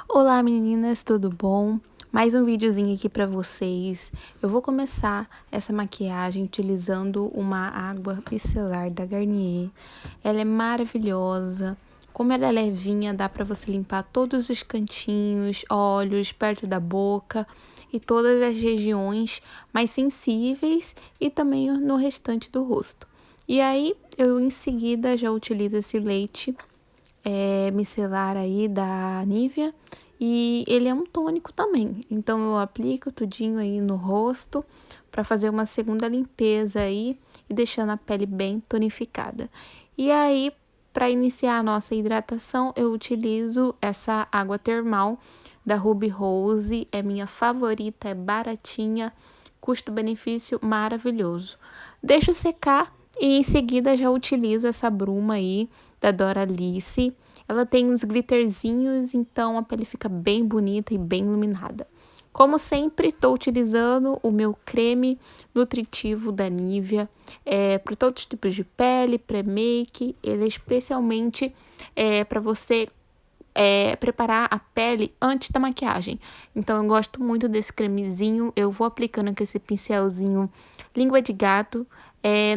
Olá meninas, tudo bom? Mais um videozinho aqui pra vocês. Eu vou começar essa maquiagem utilizando uma água micelar da Garnier. Ela é maravilhosa. Como ela é levinha, dá pra você limpar todos os cantinhos, olhos, perto da boca e todas as regiões mais sensíveis e também no restante do rosto. E aí, eu em seguida já utilizo esse leite micelar aí da Nivea e ele é um tônico também. Então eu aplico tudinho aí no rosto para fazer uma segunda limpeza aí e deixando a pele bem tonificada. E aí, para iniciar a nossa hidratação, eu utilizo essa água termal da Ruby Rose, é minha favorita, é baratinha, custo-benefício maravilhoso. Deixo secar e em seguida já utilizo essa bruma aí da Doralice. Ela tem uns glitterzinhos, então a pele fica bem bonita e bem iluminada. Como sempre, estou utilizando o meu creme nutritivo da Nivea para todos os tipos de pele, pré-make. Ele é especialmente para você preparar a pele antes da maquiagem. Então, eu gosto muito desse cremezinho. Eu vou aplicando com esse pincelzinho língua de gato.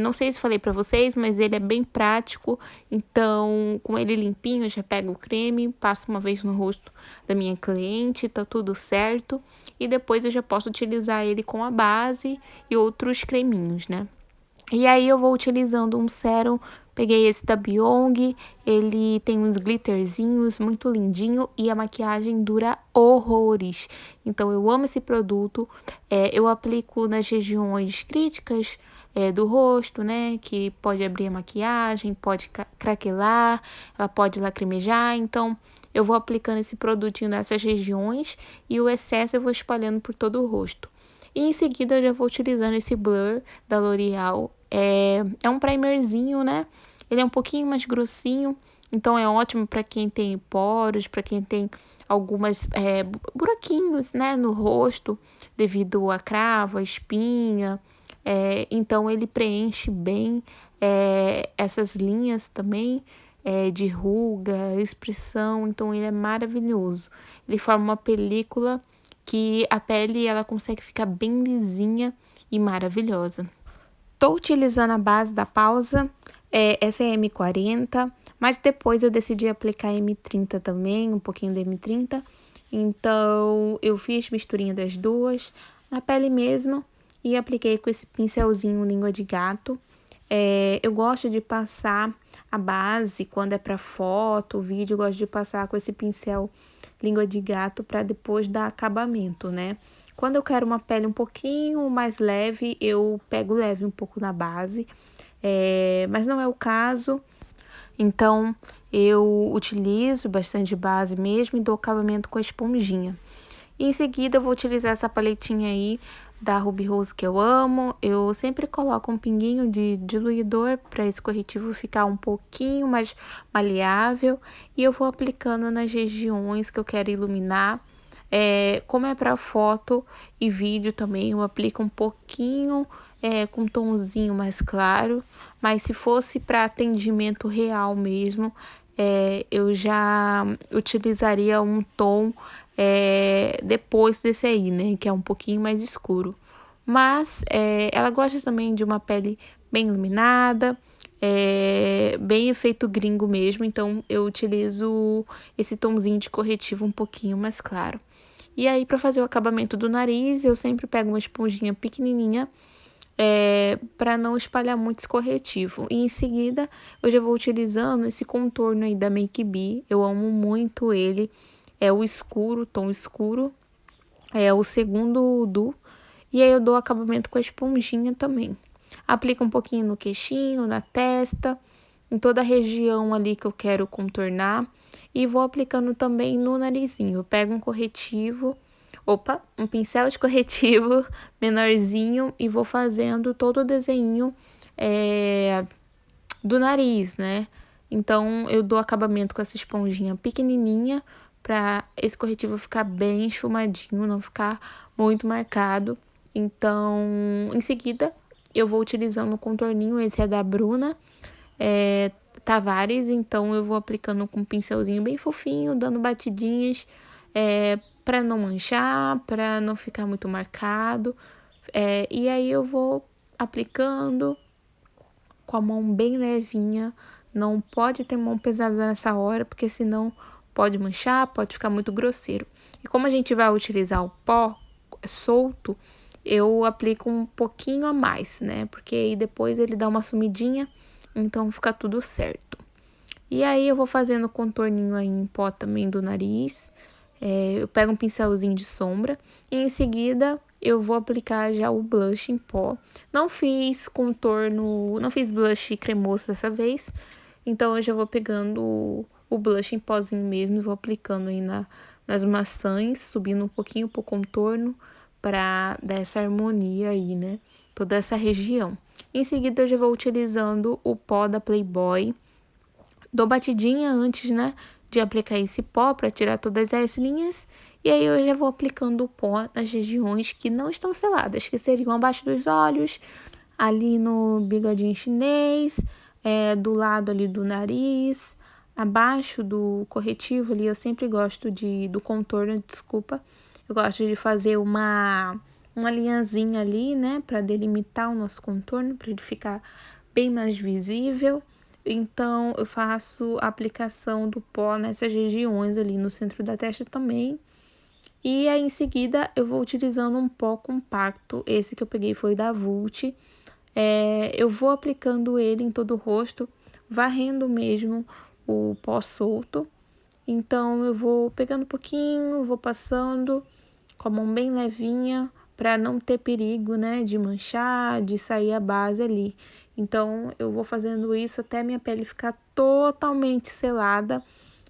Não sei se falei pra vocês, mas ele é bem prático. Então, com ele limpinho, eu já pego o creme, passo uma vez no rosto da minha cliente, tá tudo certo. E depois eu já posso utilizar ele com a base e outros creminhos, né? E aí eu vou utilizando um sérum, peguei esse da Byung, ele tem uns glitterzinhos muito lindinho e a maquiagem dura horrores. Então eu amo esse produto, eu aplico nas regiões críticas do rosto, né, que pode abrir a maquiagem, pode craquelar, ela pode lacrimejar, então eu vou aplicando esse produtinho nessas regiões e o excesso eu vou espalhando por todo o rosto. E em seguida eu já vou utilizando esse blur da L'Oreal. É um primerzinho, né? Ele é um pouquinho mais grossinho, então é ótimo para quem tem poros, para quem tem algumas buraquinhos, né, no rosto, devido a cravo, a espinha. Então ele preenche bem essas linhas também. De ruga, expressão, então ele é maravilhoso. Ele forma uma película que a pele ela consegue ficar bem lisinha e maravilhosa. Tô utilizando a base da Pausa, essa é M40, mas depois eu decidi aplicar M30 também, um pouquinho de M30. Então, eu fiz misturinha das duas na pele mesmo e apliquei com esse pincelzinho língua de gato. Eu gosto de passar a base quando é para foto, vídeo, eu gosto de passar com esse pincel língua de gato para depois dar acabamento, né? Quando eu quero uma pele um pouquinho mais leve, eu pego leve um pouco na base, mas não é o caso. Então, eu utilizo bastante base mesmo e dou acabamento com a esponjinha. E em seguida, eu vou utilizar essa paletinha aí da Ruby Rose que eu amo. Eu sempre coloco um pinguinho de diluidor para esse corretivo ficar um pouquinho mais maleável. E eu vou aplicando nas regiões que eu quero iluminar. Como é para foto e vídeo também, eu aplico um pouquinho com um tomzinho mais claro. Mas se fosse para atendimento real mesmo, eu já utilizaria um tom depois desse aí, né? Que é um pouquinho mais escuro. Mas ela gosta também de uma pele bem iluminada, bem efeito gringo mesmo. Então, eu utilizo esse tomzinho de corretivo um pouquinho mais claro. E aí, para fazer o acabamento do nariz, eu sempre pego uma esponjinha pequenininha, para não espalhar muito esse corretivo. E em seguida, eu já vou utilizando esse contorno aí da Make Be. Eu amo muito ele. É o escuro, tom escuro. É o segundo do. E aí eu dou acabamento com a esponjinha também. Aplico um pouquinho no queixinho, na testa, em toda a região ali que eu quero contornar. E vou aplicando também no narizinho. Eu pego um corretivo, um pincel de corretivo menorzinho e vou fazendo todo o desenho do nariz, né? Então, eu dou acabamento com essa esponjinha pequenininha para esse corretivo ficar bem esfumadinho, não ficar muito marcado. Então, em seguida, eu vou utilizando o contorninho, esse é da Bruna Tavares, então eu vou aplicando com um pincelzinho bem fofinho, dando batidinhas para não manchar, para não ficar muito marcado. E aí eu vou aplicando com a mão bem levinha. Não pode ter mão pesada nessa hora, porque senão pode manchar, pode ficar muito grosseiro. E como a gente vai utilizar o pó solto, eu aplico um pouquinho a mais, né? Porque aí depois ele dá uma sumidinha, então fica tudo certo. E aí eu vou fazendo contorninho aí em pó também do nariz. Eu pego um pincelzinho de sombra e em seguida eu vou aplicar já o blush em pó. Não fiz contorno, não fiz blush cremoso dessa vez, então eu já vou pegando o blush em pozinho mesmo, vou aplicando aí nas maçãs, subindo um pouquinho pro contorno para dar essa harmonia aí, né? Toda essa região. Em seguida eu já vou utilizando o pó da Playboy. Dou batidinha antes, né, de aplicar esse pó para tirar todas as linhas. E aí eu já vou aplicando o pó nas regiões que não estão seladas, que seriam abaixo dos olhos, ali no bigodinho chinês, do lado ali do nariz, abaixo do corretivo ali. Eu sempre gosto do contorno, desculpa. Eu gosto de fazer uma linhazinha ali, né, para delimitar o nosso contorno, para ele ficar bem mais visível. Então, eu faço a aplicação do pó nessas regiões ali no centro da testa também. E aí, em seguida, eu vou utilizando um pó compacto. Esse que eu peguei foi da Vult. Eu vou aplicando ele em todo o rosto, varrendo mesmo o pó solto. Então, eu vou pegando um pouquinho, vou passando com a mão bem levinha, para não ter perigo, né, de manchar, de sair a base ali. Então, eu vou fazendo isso até minha pele ficar totalmente selada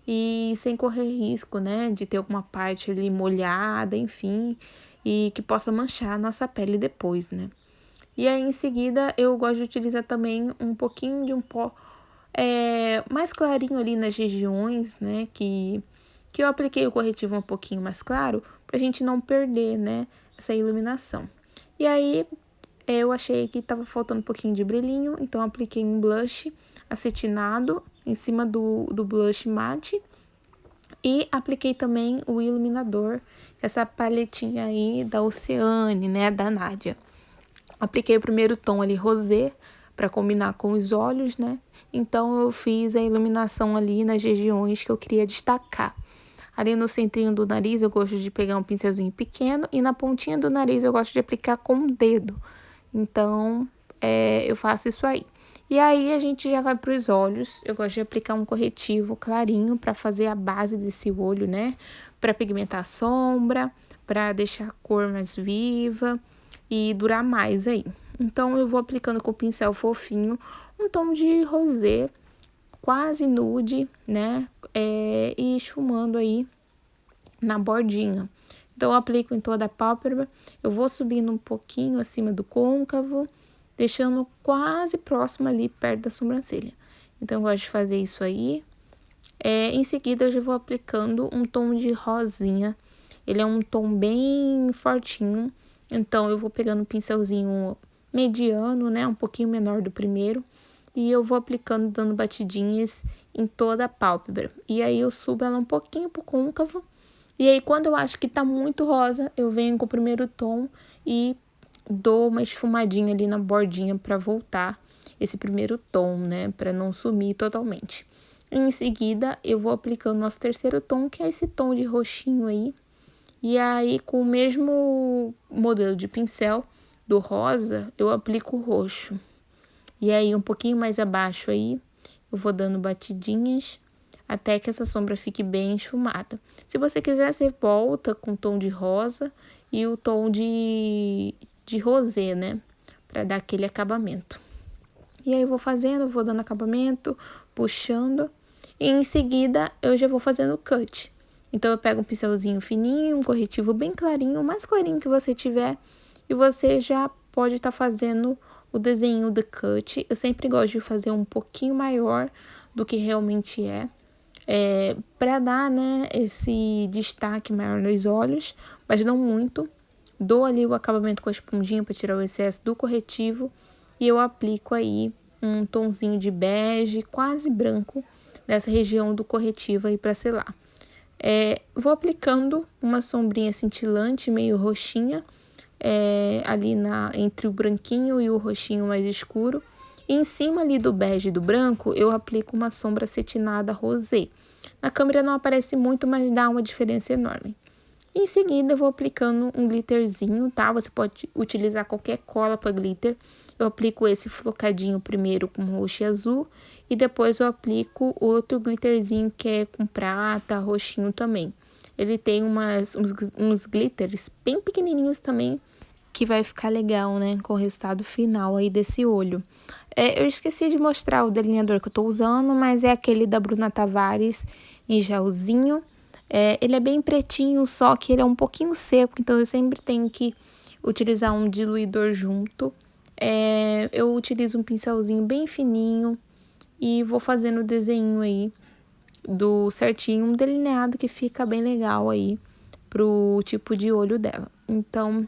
e sem correr risco, né, de ter alguma parte ali molhada, enfim, e que possa manchar a nossa pele depois, né. E aí, em seguida, eu gosto de utilizar também um pouquinho de um pó mais clarinho ali nas regiões, né, que eu apliquei o corretivo um pouquinho mais claro, pra gente não perder, né, essa iluminação. E aí, eu achei que tava faltando um pouquinho de brilhinho, então apliquei um blush acetinado em cima do blush mate. E apliquei também o iluminador, essa paletinha aí da Oceane, né, da Nádia. Apliquei o primeiro tom ali, rosé, para combinar com os olhos, né? Então, eu fiz a iluminação ali nas regiões que eu queria destacar. Ali no centrinho do nariz, eu gosto de pegar um pincelzinho pequeno e na pontinha do nariz eu gosto de aplicar com o dedo. Então, eu faço isso aí. E aí, a gente já vai para os olhos. Eu gosto de aplicar um corretivo clarinho para fazer a base desse olho, né? Para pigmentar a sombra, para deixar a cor mais viva e durar mais aí. Então, eu vou aplicando com o pincel fofinho um tom de rosé, quase nude, né? E esfumando aí na bordinha. Então, eu aplico em toda a pálpebra, eu vou subindo um pouquinho acima do côncavo, deixando quase próximo ali, perto da sobrancelha. Então, eu gosto de fazer isso aí. Em seguida, eu já vou aplicando um tom de rosinha. Ele é um tom bem fortinho, então eu vou pegando um pincelzinho mediano, né, um pouquinho menor do primeiro, e eu vou aplicando, dando batidinhas em toda a pálpebra. E aí eu subo ela um pouquinho pro côncavo, e aí quando eu acho que tá muito rosa, eu venho com o primeiro tom e dou uma esfumadinha ali na bordinha para voltar esse primeiro tom, né, para não sumir totalmente. Em seguida, eu vou aplicando nosso terceiro tom, que é esse tom de roxinho aí. E aí, com o mesmo modelo de pincel do rosa, eu aplico o roxo. E aí, um pouquinho mais abaixo aí, eu vou dando batidinhas até que essa sombra fique bem esfumada. Se você quiser, você volta com o tom de rosa e o tom de rosé, né? Pra dar aquele acabamento. E aí, eu vou fazendo, vou dando acabamento, puxando. E em seguida, eu já vou fazendo o cut. Então, eu pego um pincelzinho fininho, um corretivo bem clarinho, o mais clarinho que você tiver. E você já pode estar fazendo o desenho do cut. Eu sempre gosto de fazer um pouquinho maior do que realmente para dar, né, esse destaque maior nos olhos, mas não muito. Dou ali o acabamento com a esponjinha para tirar o excesso do corretivo e eu aplico aí um tomzinho de bege, quase branco, nessa região do corretivo aí para selar. Vou aplicando uma sombrinha cintilante, meio roxinha, ali entre o branquinho e o roxinho mais escuro. E em cima ali do bege e do branco, eu aplico uma sombra acetinada rosé. Na câmera não aparece muito, mas dá uma diferença enorme. Em seguida, eu vou aplicando um glitterzinho, tá? Você pode utilizar qualquer cola para glitter. Eu aplico esse flocadinho primeiro com roxo e azul. E depois eu aplico outro glitterzinho que é com prata, roxinho também. Ele tem uns glitters bem pequenininhos também, que vai ficar legal, né? Com o resultado final aí desse olho. Eu esqueci de mostrar o delineador que eu tô usando, mas é aquele da Bruna Tavares em gelzinho. Ele é bem pretinho, só que ele é um pouquinho seco, então eu sempre tenho que utilizar um diluidor junto. Eu utilizo um pincelzinho bem fininho e vou fazendo o desenho aí do certinho, um delineado que fica bem legal aí pro tipo de olho dela. Então,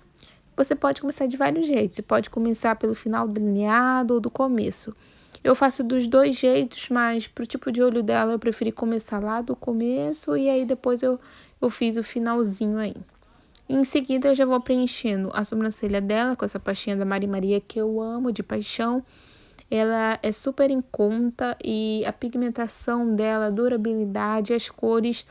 você pode começar de vários jeitos. Você pode começar pelo final do delineado ou do começo. Eu faço dos dois jeitos, mas pro tipo de olho dela eu preferi começar lá do começo e aí depois eu fiz o finalzinho aí. Em seguida eu já vou preenchendo a sobrancelha dela com essa pastinha da Mari Maria que eu amo de paixão. Ela é super em conta e a pigmentação dela, a durabilidade, as cores,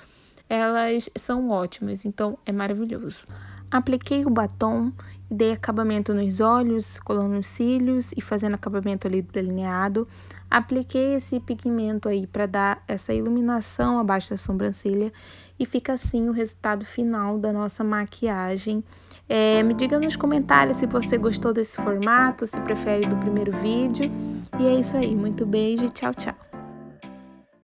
elas são ótimas, então é maravilhoso. Apliquei o batom e dei acabamento nos olhos, colando os cílios e fazendo acabamento ali do delineado. Apliquei esse pigmento aí para dar essa iluminação abaixo da sobrancelha e fica assim o resultado final da nossa maquiagem. Me diga nos comentários se você gostou desse formato, se prefere do primeiro vídeo. E é isso aí, muito beijo e tchau, tchau!